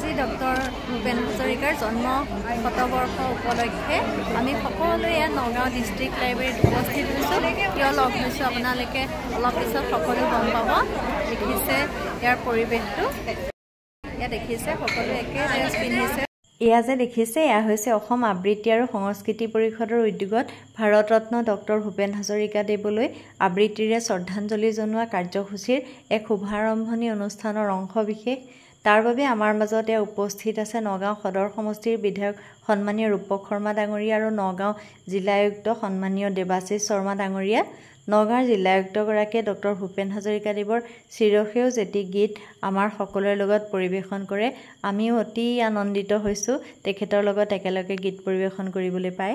আজি ডক্টৰ ভূপেন হাজৰিকাৰ জন্ম শতবৰ্ষ উপলক্ষে আমি সকলোৱে ইয়াত নগাঁও ডিষ্ট্ৰিক্ট লাইব্ৰেৰীত উপস্থিত হৈছোঁ। কিয় লগ হৈছোঁ আপোনালোকে অলপ পিছত সকলো গম পাব। দেখিছে ইয়াৰ পৰিৱেশটো, ইয়াত দেখিছে সকলোৱে একে ড্ৰেছ পিন্ধিছে। এয়া যে দেখিছে এয়া হৈছে অসম আবৃত্তি আৰু সংস্কৃতি পৰিষদৰ উদ্যোগত ভাৰতৰত্ন ডক্টৰ ভূপেন হাজৰিকাদেৱলৈ আবৃত্তিৰে শ্ৰদ্ধাঞ্জলি জনোৱা কাৰ্যসূচীৰ এক শুভাৰম্ভণি অনুষ্ঠানৰ অংশবিশেষ। তাৰ বাবে আমাৰ মাজত উপস্থিত আছে নগাঁও সদৰ সমষ্টিৰ বিধায়ক সন্মানীয় ৰূপক শৰ্মা ডাঙৰীয়া আৰু নগাঁও জিলায়ুক্ত সন্মানীয় দেৱাশীষ শৰ্মা ডাঙৰীয়া। নগাঁৱৰ জিলায়ুক্তগৰাকীয়ে ডক্টৰ ভূপেন হাজৰিকাদেৱৰ চিৰসেউজ এটি গীত আমাৰ সকলোৰে লগত পৰিৱেশন কৰে। আমিও অতি আনন্দিত হৈছোঁ তেখেতৰ লগত একেলগে গীত পৰিৱেশন কৰিবলৈ পায়।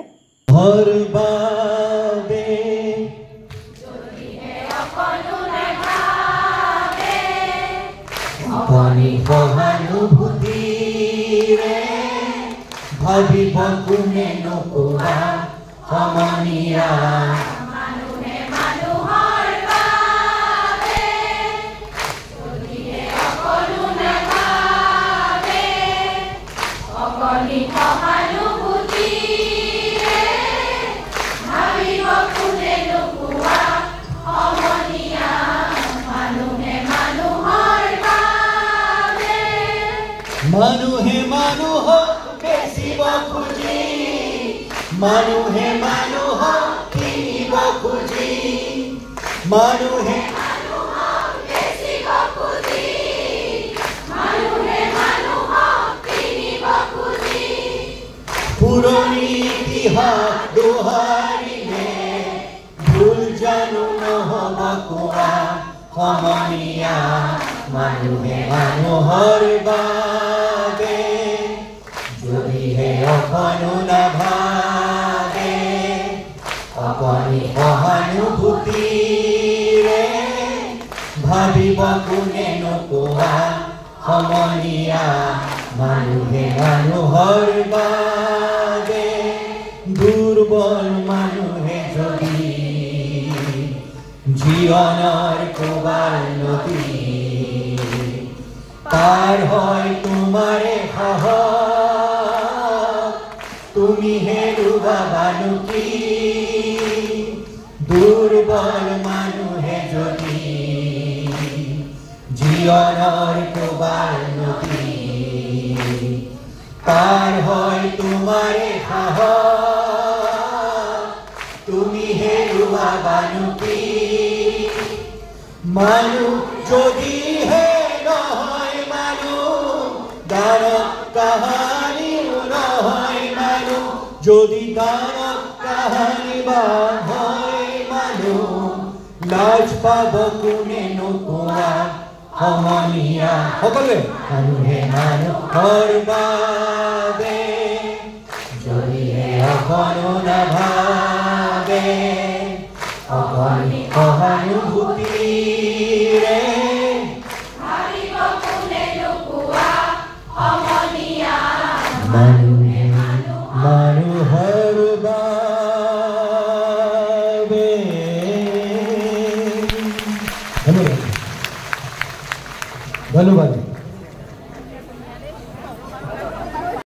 ভাবিব কোনে নকোৱা সমনীয়া মানুহে মানুহক বেচিব খুজি, মানুহে মানুহক কিনিব খুজি, মানুহে মানুহক বেচিব খুজি, মানুহে মানুহক কিনিব খুজি, পুৰণি ইতিহাস দোহাৰিলে ভুল জানো নহ'ব কোৱা সমনীয়া মানুহে মানুহৰ বাবে যদিহে অকণো নাভাবে অকণি সহানুভূতিৰে ভাবিব কোনে নকোৱা সমনীয়া মানুহে মানুহৰ বাবে দুৰ্বল মানুহে যদি জীৱনৰ কোবাল নদী পাৰ হয় তোমাৰে সাহস তুমি হেৰুৱাবানো কি দুৰ্বল মানুহে যদি জীৱনৰ কোবাল নদী পাৰ হয় তোমাৰে সাহস তুমি হেৰুৱাবানো কি মানুহ যদিহে নহয় মানুহ দানৱ কাহানিও নহয় মানুহ যদি দানৱ কাহানি বা হয় মানুহ লাজ পাব কোনে নকোৱা সমনীয়া সকলোৱে মানুহে মানুহৰ বাবে যদিহে অকণো নাভাবে অকণি সহানুভূতিৰে ভাবিব কোনে নকোৱা সমনীয়া মানুহে মানুহৰ বাবে। ধন্যবাদ।